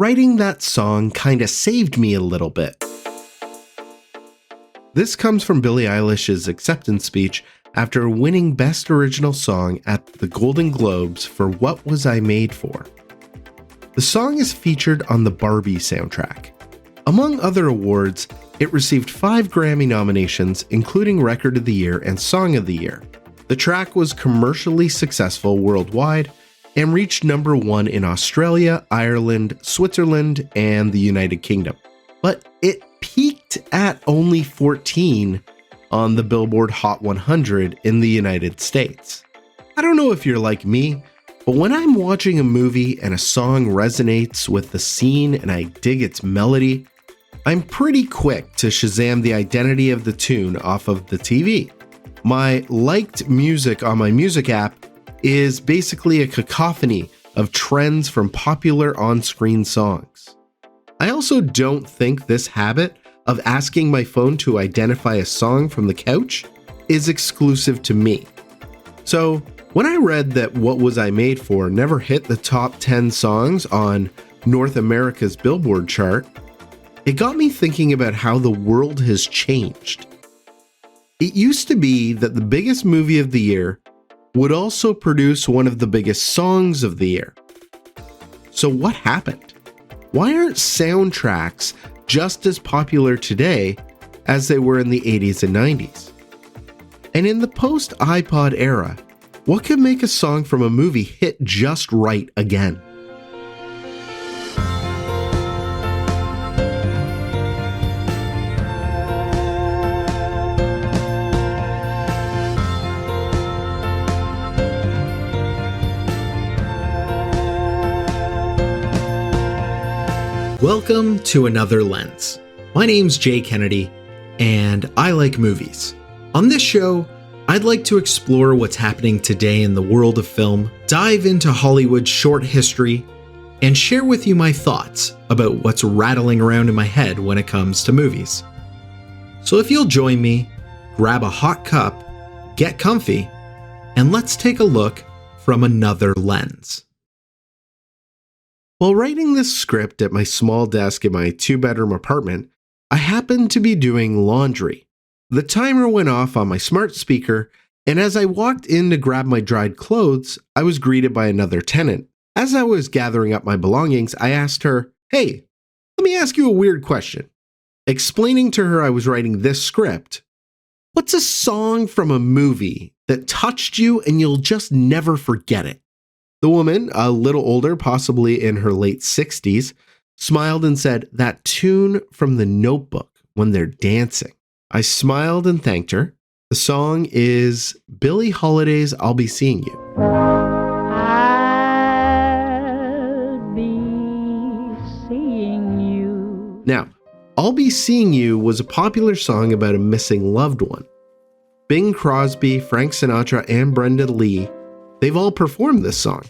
writing that song kinda saved me a little bit. This comes from Billie Eilish's acceptance speech after winning Best Original Song at the Golden Globes for What Was I Made For? The song is featured on the Barbie soundtrack. Among other awards, it received 5 Grammy nominations, including Record of the Year and Song of the Year. The track was commercially successful worldwide and reached number 1 in Australia, Ireland, Switzerland, and the United Kingdom. But it peaked at only 14 on the Billboard Hot 100 in the United States. I don't know if you're like me, but when I'm watching a movie and a song resonates with the scene and I dig its melody, I'm pretty quick to Shazam the identity of the tune off of the TV. My liked music on my music app is basically a cacophony of trends from popular on-screen songs. I also don't think this habit of asking my phone to identify a song from the couch is exclusive to me. So when I read that What Was I Made For never hit the top 10 songs on North America's Billboard chart, it got me thinking about how the world has changed. It used to be that the biggest movie of the year would also produce one of the biggest songs of the year. So what happened? Why aren't soundtracks just as popular today as they were in the 80s and 90s? And in the post-iPod era, what could make a song from a movie hit just right again? Welcome to Another Lens. My name's Jay Kennedy, and I like movies. On this show, I'd like to explore what's happening today in the world of film, dive into Hollywood's short history, and share with you my thoughts about what's rattling around in my head when it comes to movies. So if you'll join me, grab a hot cup, get comfy, and let's take a look from another lens. While writing this script at my small desk in my 2-bedroom apartment, I happened to be doing laundry. The timer went off on my smart speaker, and as I walked in to grab my dried clothes, I was greeted by another tenant. As I was gathering up my belongings, I asked her, "Hey, let me ask you a weird question." Explaining to her I was writing this script, what's a song from a movie that touched you and you'll just never forget it? The woman, a little older, possibly in her late 60s, smiled and said, "That tune from The Notebook when they're dancing." I smiled and thanked her. The song is Billie Holiday's I'll Be Seeing You. I'll be seeing you. Now, I'll Be Seeing You was a popular song about a missing loved one. Bing Crosby, Frank Sinatra, and Brenda Lee, they've all performed this song.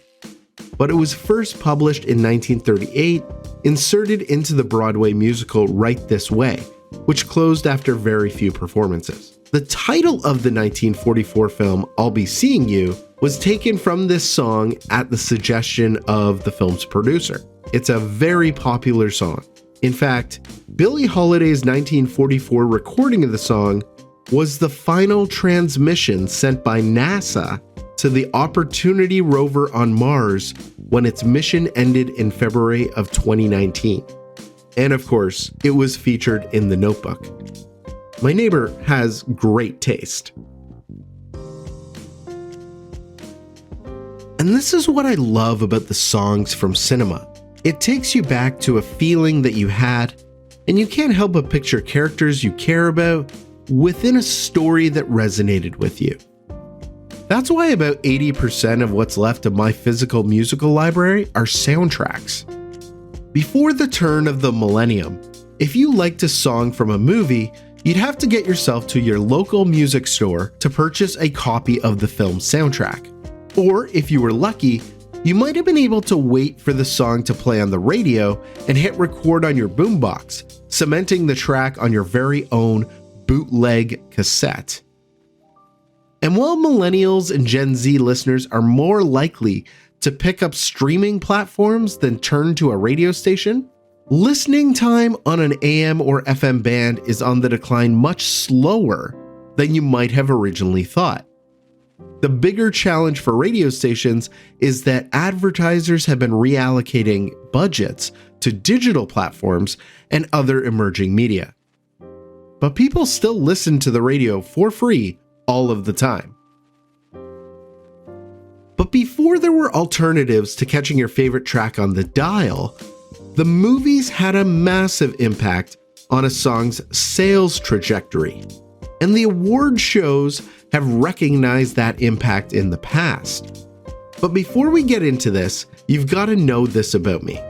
But it was first published in 1938, inserted into the Broadway musical Right This Way, which closed after very few performances. The title of the 1944 film I'll Be Seeing You was taken from this song at the suggestion of the film's producer. It's a very popular song. In fact, Billie Holiday's 1944 recording of the song was the final transmission sent by NASA to the Opportunity rover on Mars when its mission ended in February of 2019. And of course, it was featured in The Notebook. My neighbor has great taste. And this is what I love about the songs from cinema. It takes you back to a feeling that you had, and you can't help but picture characters you care about within a story that resonated with you. That's why about 80% of what's left of my physical musical library are soundtracks. Before the turn of the millennium, if you liked a song from a movie, you'd have to get yourself to your local music store to purchase a copy of the film's soundtrack. Or if you were lucky, you might have been able to wait for the song to play on the radio and hit record on your boombox, cementing the track on your very own bootleg cassette. And while millennials and Gen Z listeners are more likely to pick up streaming platforms than turn to a radio station? Listening time on an AM or FM band is on the decline much slower than you might have originally thought. The bigger challenge for radio stations is that advertisers have been reallocating budgets to digital platforms and other emerging media. But people still listen to the radio for free all of the time. But before there were alternatives to catching your favorite track on the dial, the movies had a massive impact on a song's sales trajectory. And the award shows have recognized that impact in the past. But before we get into this, you've got to know this about me.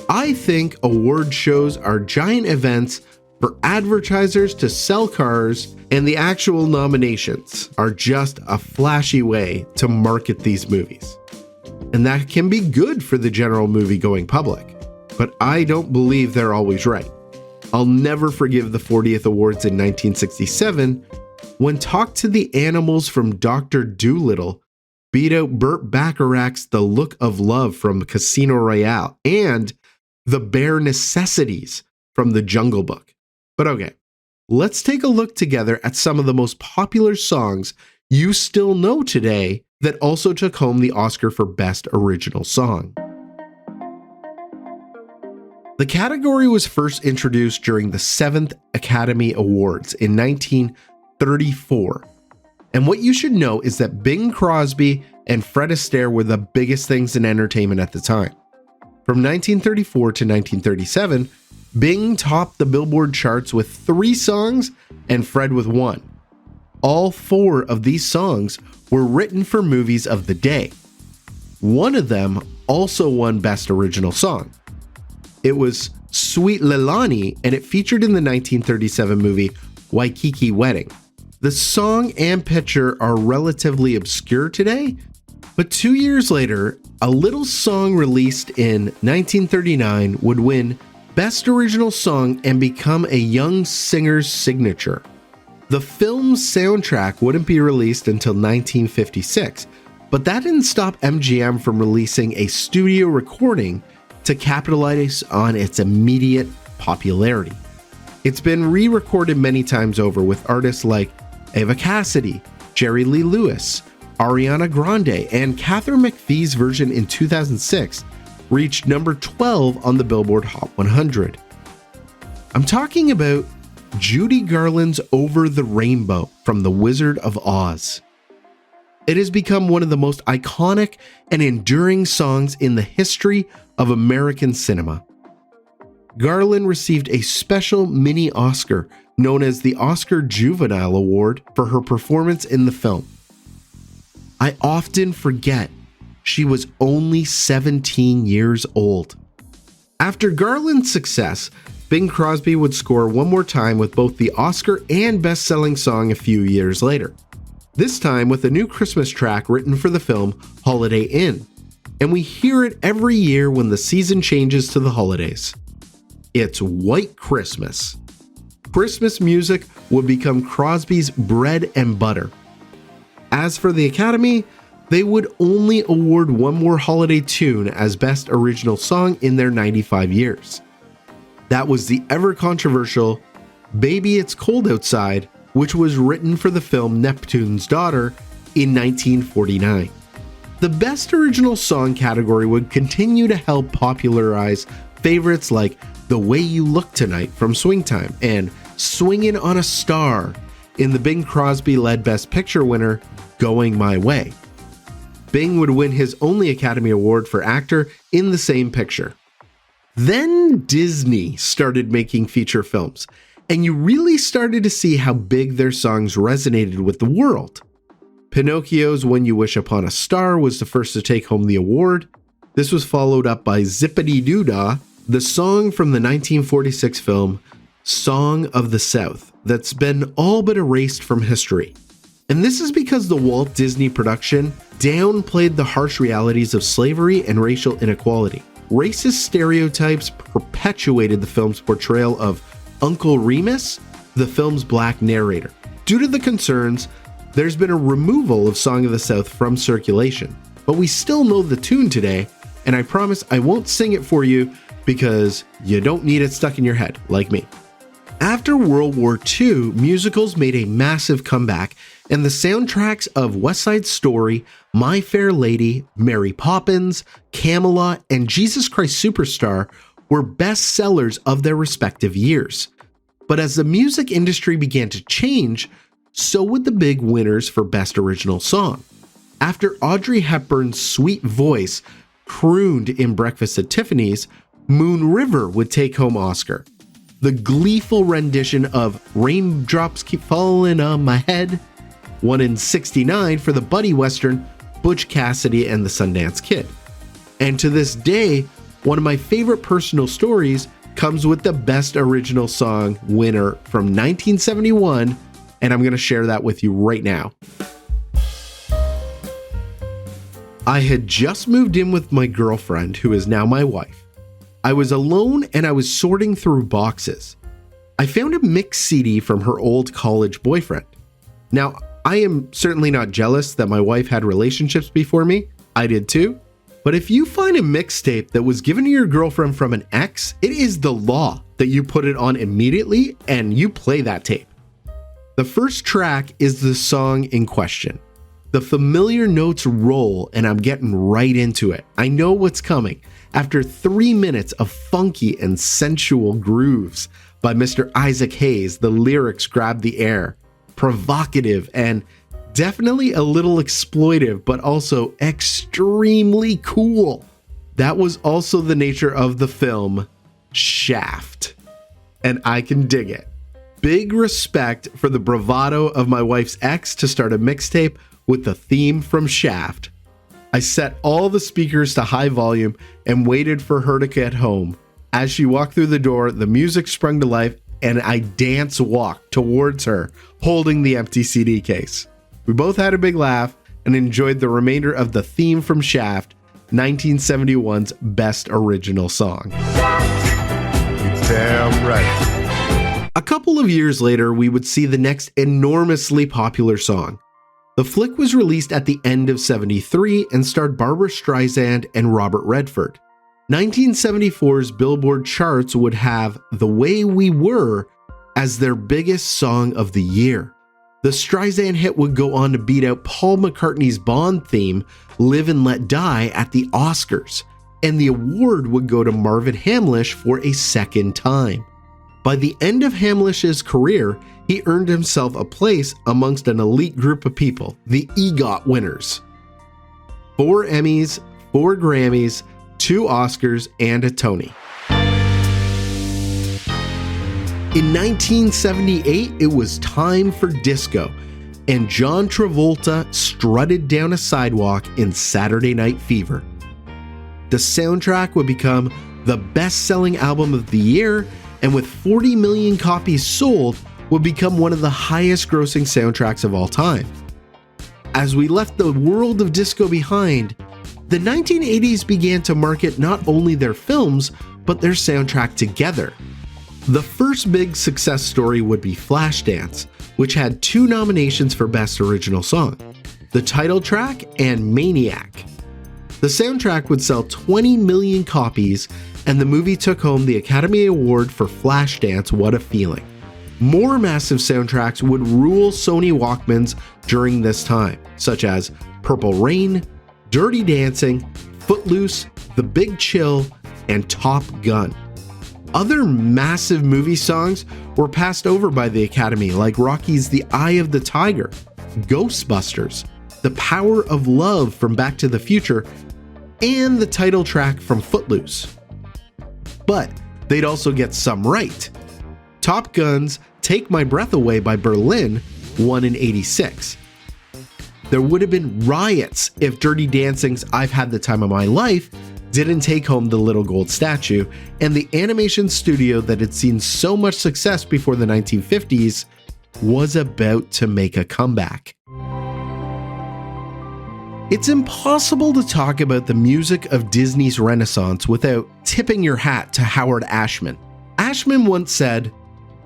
I think award shows are giant events for advertisers to sell cars, and the actual nominations are just a flashy way to market these movies. And that can be good for the general movie-going public, but I don't believe they're always right. I'll never forgive the 40th Awards in 1967 when Talk to the Animals from Dr. Dolittle beat out Burt Bacharach's The Look of Love from Casino Royale and The Bare Necessities from The Jungle Book. But okay, let's take a look together at some of the most popular songs you still know today that also took home the Oscar for Best Original Song. The category was first introduced during the 7th Academy Awards in 1934. And what you should know is that Bing Crosby and Fred Astaire were the biggest things in entertainment at the time. From 1934 to 1937, Bing topped the Billboard charts with 3 songs and Fred with 1. All 4 of these songs were written for movies of the day. One of them also won Best Original Song. It was Sweet Leilani, and it featured in the 1937 movie Waikiki Wedding. The song and picture are relatively obscure today, but 2 years later, a little song released in 1939 would win Best Original Song and become a young singer's signature. The film's soundtrack wouldn't be released until 1956, but that didn't stop MGM from releasing a studio recording to capitalize on its immediate popularity. It's been re-recorded many times over with artists like Ava Cassidy, Jerry Lee Lewis, Ariana Grande, and Katharine McPhee's version in 2006 reached number 12 on the Billboard Hot 100. I'm talking about Judy Garland's Over the Rainbow from The Wizard of Oz. It has become one of the most iconic and enduring songs in the history of American cinema. Garland received a special mini Oscar known as the Oscar Juvenile Award for her performance in the film. I often forget she was only 17 years old. After Garland's success, Bing Crosby would score one more time with both the Oscar and best-selling song a few years later. This time with a new Christmas track written for the film Holiday Inn, and we hear it every year when the season changes to the holidays. It's White Christmas. Christmas music would become Crosby's bread and butter. As for the Academy, they would only award one more holiday tune as Best Original Song in their 95 years. That was the ever-controversial Baby It's Cold Outside, which was written for the film Neptune's Daughter in 1949. The Best Original Song category would continue to help popularize favorites like The Way You Look Tonight from Swing Time and Swingin' on a Star in the Bing Crosby-led Best Picture winner Going My Way. Bing would win his only Academy Award for actor in the same picture. Then Disney started making feature films, and you really started to see how big their songs resonated with the world. Pinocchio's When You Wish Upon a Star was the first to take home the award. This was followed up by Zippity Doo Dah, the song from the 1946 film Song of the South that's been all but erased from history. And this is because the Walt Disney production downplayed the harsh realities of slavery and racial inequality. Racist stereotypes perpetuated the film's portrayal of Uncle Remus, the film's black narrator. Due to the concerns, there's been a removal of Song of the South from circulation. but we still know the tune today, and I promise I won't sing it for you because you don't need it stuck in your head like me. After World War II, musicals made a massive comeback, and the soundtracks of West Side Story, My Fair Lady, Mary Poppins, Camelot, and Jesus Christ Superstar were bestsellers of their respective years. But as the music industry began to change, so would the big winners for Best Original Song. After Audrey Hepburn's sweet voice crooned in Breakfast at Tiffany's, Moon River would take home Oscar. The gleeful rendition of Raindrops Keep Falling on My Head won in '69 for the buddy western Butch Cassidy and the Sundance Kid. And to this day, one of my favorite personal stories comes with the Best Original Song winner from 1971, and I'm going to share that with you right now. I had just moved in with my girlfriend, who is now my wife. I was alone and I was sorting through boxes. I found a mix CD from her old college boyfriend. Now, I am certainly not jealous that my wife had relationships before me. I did too. But if you find a mixtape that was given to your girlfriend from an ex, it is the law that you put it on immediately and you play that tape. The first track is the song in question. The familiar notes roll and I'm getting right into it. I know what's coming. After 3 minutes of funky and sensual grooves by Mr. Isaac Hayes, the lyrics grab the air, provocative and definitely a little exploitive, but also extremely cool. That was also the nature of the film Shaft, and I can dig it. Big respect for the bravado of my wife's ex to start a mixtape with the theme from Shaft. I set all the speakers to high volume and waited for her to get home. As she walked through the door, the music sprung to life and I dance walked towards her, holding the empty CD case. We both had a big laugh and enjoyed the remainder of the theme from Shaft, 1971's Best Original Song. Damn right. A couple of years later, we would see the next enormously popular song. The flick was released at the end of '73 and starred Barbra Streisand and Robert Redford. 1974's Billboard charts would have The Way We Were as their biggest song of the year. The Streisand hit would go on to beat out Paul McCartney's Bond theme, Live and Let Die, at the Oscars, and the award would go to Marvin Hamlisch for a second time. By the end of Hamlisch's career, he earned himself a place amongst an elite group of people, the EGOT winners. 4 Emmys, 4 Grammys, 2 Oscars, and a Tony. In 1978, it was time for disco, and John Travolta strutted down a sidewalk in Saturday Night Fever. The soundtrack would become the best-selling album of the year, and with 40 million copies sold, would become one of the highest-grossing soundtracks of all time. As we left the world of disco behind, the 1980s began to market not only their films, but their soundtrack together. The first big success story would be Flashdance, which had 2 nominations for Best Original Song, the title track and Maniac. The soundtrack would sell 20 million copies, and the movie took home the Academy Award for Flashdance What a Feeling. More massive soundtracks would rule Sony Walkmans during this time, such as Purple Rain, Dirty Dancing, Footloose, The Big Chill, and Top Gun. Other massive movie songs were passed over by the Academy, like Rocky's The Eye of the Tiger, Ghostbusters, The Power of Love from Back to the Future, and the title track from Footloose. But they'd also get some right. Top Gun's Take My Breath Away by Berlin won in '86. There would have been riots if Dirty Dancing's I've Had the Time of My Life didn't take home the little gold statue, and the animation studio that had seen so much success before the 1950s was about to make a comeback. It's impossible to talk about the music of Disney's Renaissance without tipping your hat to Howard Ashman. Ashman once said,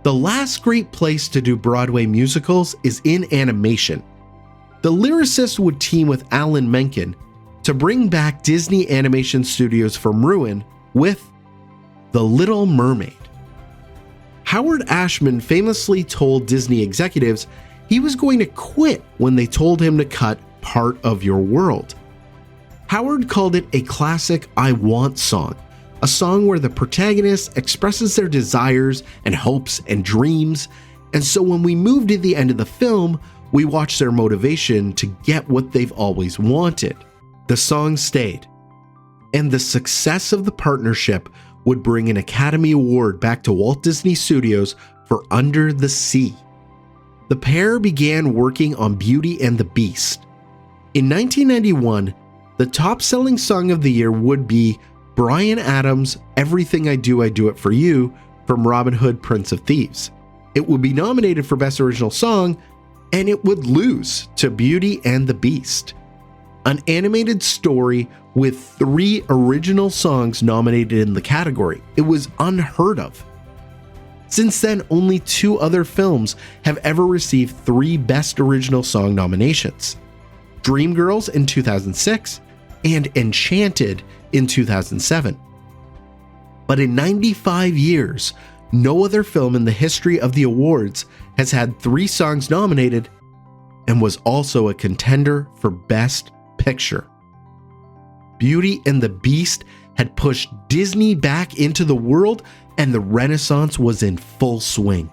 "The last great place to do Broadway musicals is in animation." The lyricist would team with Alan Menken, to bring back Disney Animation Studios from ruin with The Little Mermaid. Howard Ashman famously told Disney executives he was going to quit when they told him to cut part of your world. Howard called it a classic I Want song, a song where the protagonist expresses their desires and hopes and dreams, and so when we move to the end of the film, we watch their motivation to get what they've always wanted. The song stayed, and the success of the partnership would bring an Academy Award back to Walt Disney Studios for Under the Sea. The pair began working on Beauty and the Beast. In 1991, the top-selling song of the year would be Bryan Adams' Everything I Do It For You from Robin Hood, Prince of Thieves. It would be nominated for Best Original Song, and it would lose to Beauty and the Beast, an animated story with 3 original songs nominated in the category. It was unheard of. Since then, only 2 other films have ever received 3 Best Original Song nominations: Dreamgirls in 2006 and Enchanted in 2007. But in 95 years, no other film in the history of the awards has had 3 songs nominated and was also a contender for Best Picture. Beauty and the Beast had pushed Disney back into the world, and the Renaissance was in full swing.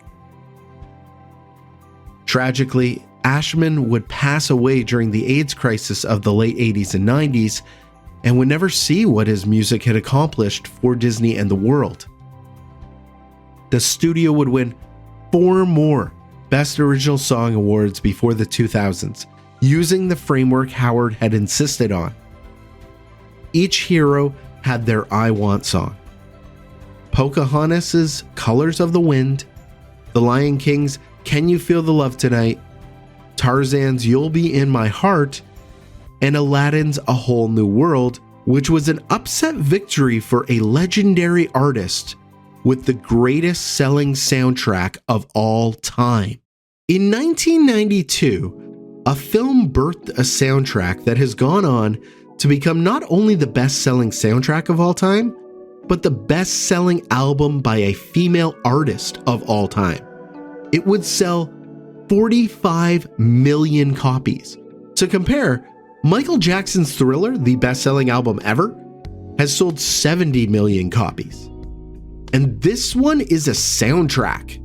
Tragically, Ashman would pass away during the AIDS crisis of the late 80s and 90s and would never see what his music had accomplished for Disney and the world. The studio would win 4 more Best Original Song awards before the 2000s, using the framework Howard had insisted on. Each hero had their I Want song. Pocahontas' Colors of the Wind, The Lion King's Can You Feel the Love Tonight, Tarzan's You'll Be in My Heart, and Aladdin's A Whole New World, which was an upset victory for a legendary artist with the greatest selling soundtrack of all time. In 1992, a film birthed a soundtrack that has gone on to become not only the best-selling soundtrack of all time, but the best-selling album by a female artist of all time. It would sell 45 million copies. To compare, Michael Jackson's Thriller, the best-selling album ever, has sold 70 million copies. And this one is a soundtrack.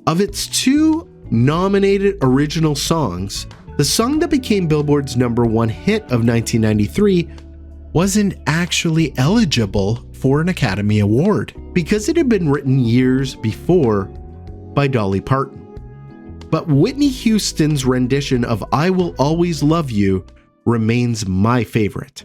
Of its 2 nominated original songs, the song that became Billboard's #1 hit of 1993 wasn't actually eligible for an Academy Award because it had been written years before by Dolly Parton. But Whitney Houston's rendition of I Will Always Love You remains my favorite.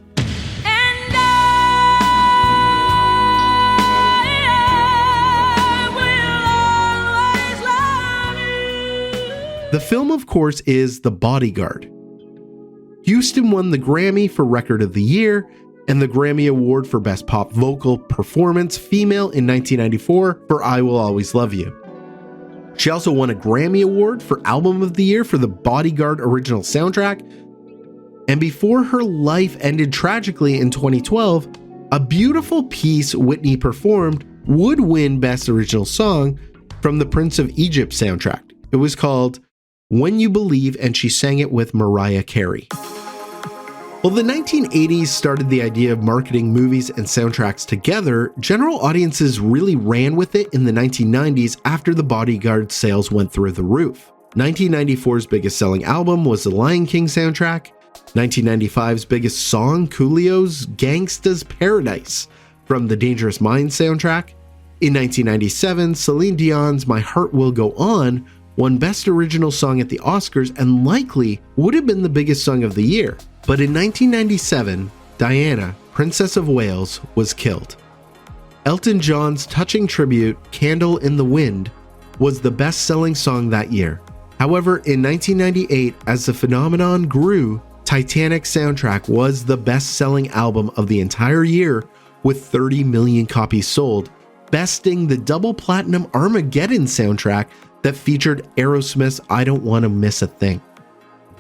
The film, of course, is The Bodyguard. Houston won the Grammy for Record of the Year and the Grammy Award for Best Pop Vocal Performance Female in 1994 for I Will Always Love You. She also won a Grammy Award for Album of the Year for the Bodyguard original soundtrack. And before her life ended tragically in 2012, a beautiful piece Whitney performed would win Best Original Song from the Prince of Egypt soundtrack. It was called When You Believe, and she sang it with Mariah Carey. While the 1980s started the idea of marketing movies and soundtracks together, general audiences really ran with it in the 1990s after The Bodyguard sales went through the roof. 1994's biggest selling album was the Lion King soundtrack. 1995's biggest song, Coolio's Gangsta's Paradise from the Dangerous Minds soundtrack. In 1997, Celine Dion's My Heart Will Go On won Best Original Song at the Oscars and likely would have been the biggest song of the year. But in 1997, Diana, Princess of Wales, was killed. Elton John's touching tribute, Candle in the Wind, was the best-selling song that year. However, in 1998, as the phenomenon grew, Titanic soundtrack was the best-selling album of the entire year with 30 million copies sold, besting the double platinum Armageddon soundtrack that featured Aerosmith's I Don't Want to Miss a Thing.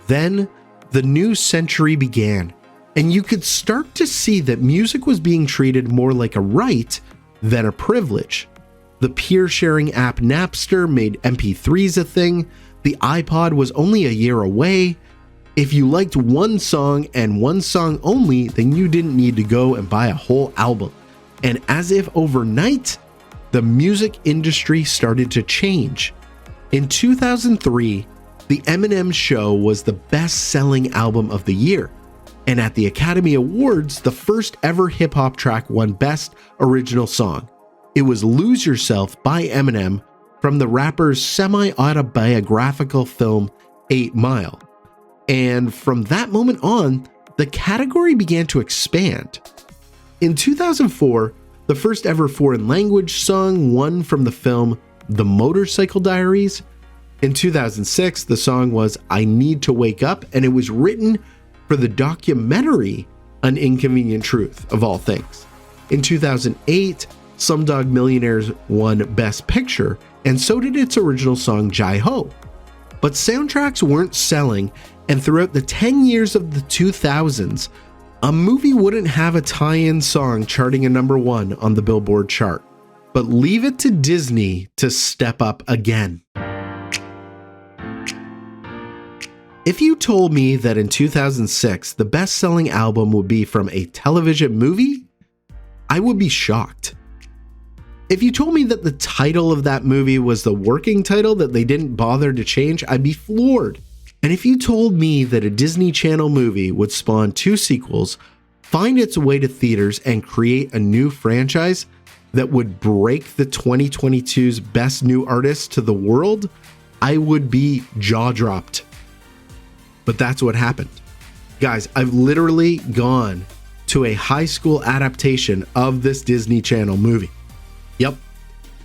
Then, the new century began, And you could start to see that music was being treated more like a right than a privilege. The peer-sharing app Napster made MP3s a thing. The iPod was only a year away. If you liked one song and one song only, then you didn't need to go and buy a whole album. And as if overnight, the music industry started to change. In 2003, the Eminem Show was the best-selling album of the year. And at the Academy Awards, the first ever hip-hop track won Best Original Song. It was Lose Yourself by Eminem from the rapper's semi-autobiographical film 8 Mile. And from that moment on, the category began to expand. In 2004, the first ever foreign language song won from the film The Motorcycle Diaries. In 2006, the song was I Need to Wake Up, and it was written for the documentary An Inconvenient Truth, of all things. In 2008, Slumdog Millionaires won Best Picture, and so did its original song Jai Ho. But soundtracks weren't selling, and throughout the 10 years of the 2000s, a movie wouldn't have a tie-in song charting a #1 on the Billboard chart. But leave it to Disney to step up again. If you told me that in 2006 the best-selling album would be from a television movie, I would be shocked. If you told me that the title of that movie was the working title that they didn't bother to change, I'd be floored. And if you told me that a Disney Channel movie would spawn 2 sequels, find its way to theaters, and create a new franchise that would break the 2022's Best New Artist to the world, I would be jaw-dropped. But that's what happened. Guys, I've literally gone to a high school adaptation of this Disney Channel movie. Yep,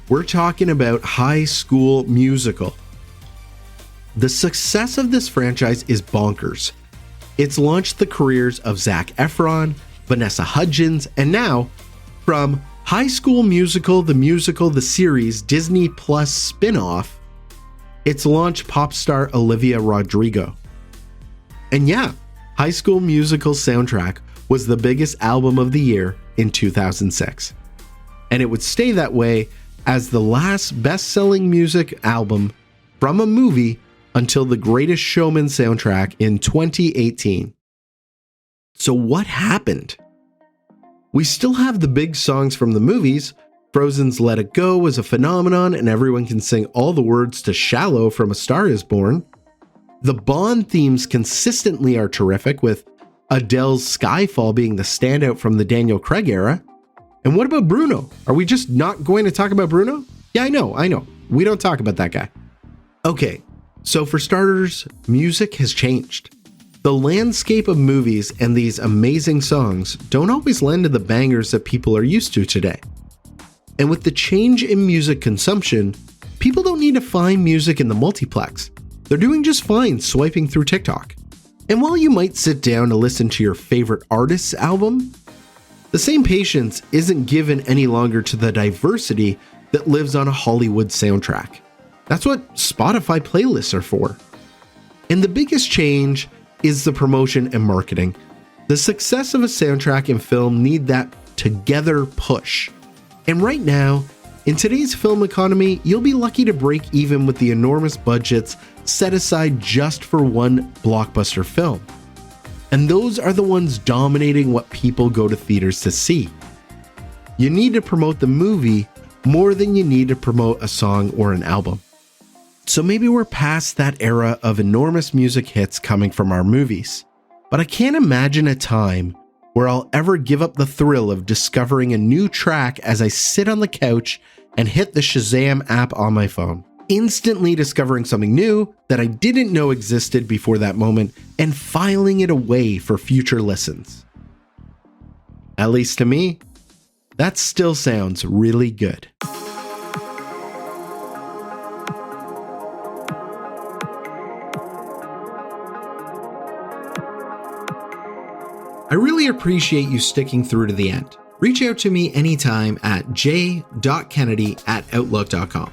we're talking about High School Musical. The success of this franchise is bonkers. It's launched the careers of Zac Efron, Vanessa Hudgens, and now, from High School Musical, the series Disney Plus spin-off, it's launched pop star Olivia Rodrigo. And yeah, High School Musical soundtrack was the biggest album of the year in 2006. And it would stay that way as the last best-selling music album from a movie until The Greatest Showman soundtrack in 2018. So what happened? We still have the big songs from the movies. Frozen's Let It Go was a phenomenon, and everyone can sing all the words to Shallow from A Star Is Born. The Bond themes consistently are terrific, with Adele's Skyfall being the standout from the Daniel Craig era. And what about Bruno? Are we just not going to talk about Bruno? Yeah, I know. We don't talk about that guy. Okay, so for starters, music has changed. The landscape of movies and these amazing songs don't always lend to the bangers that people are used to today. And with the change in music consumption, people don't need to find music in the multiplex. They're doing just fine swiping through TikTok. And while you might sit down to listen to your favorite artist's album, the same patience isn't given any longer to the diversity that lives on a Hollywood soundtrack. That's what Spotify playlists are for. And the biggest change is the promotion and marketing. The success of a soundtrack and film need that together push. And right now, in today's film economy, you'll be lucky to break even with the enormous budgets set aside just for one blockbuster film. And those are the ones dominating what people go to theaters to see. You need to promote the movie more than you need to promote a song or an album. So maybe we're past that era of enormous music hits coming from our movies. But I can't imagine a time where I'll ever give up the thrill of discovering a new track as I sit on the couch and hit the Shazam app on my phone, instantly discovering something new that I didn't know existed before that moment and filing it away for future listens. At least to me, that still sounds really good. I really appreciate you sticking through to the end. Reach out to me anytime at j.kennedy@outlook.com.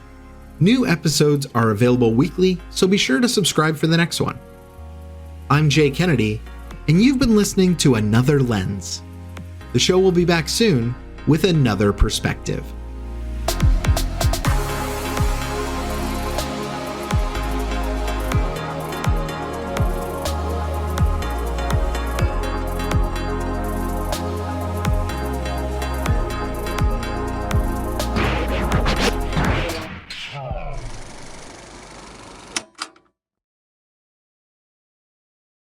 New episodes are available weekly, so be sure to subscribe for the next one. I'm Jay Kennedy, and you've been listening to Another Lens. The show will be back soon with another perspective.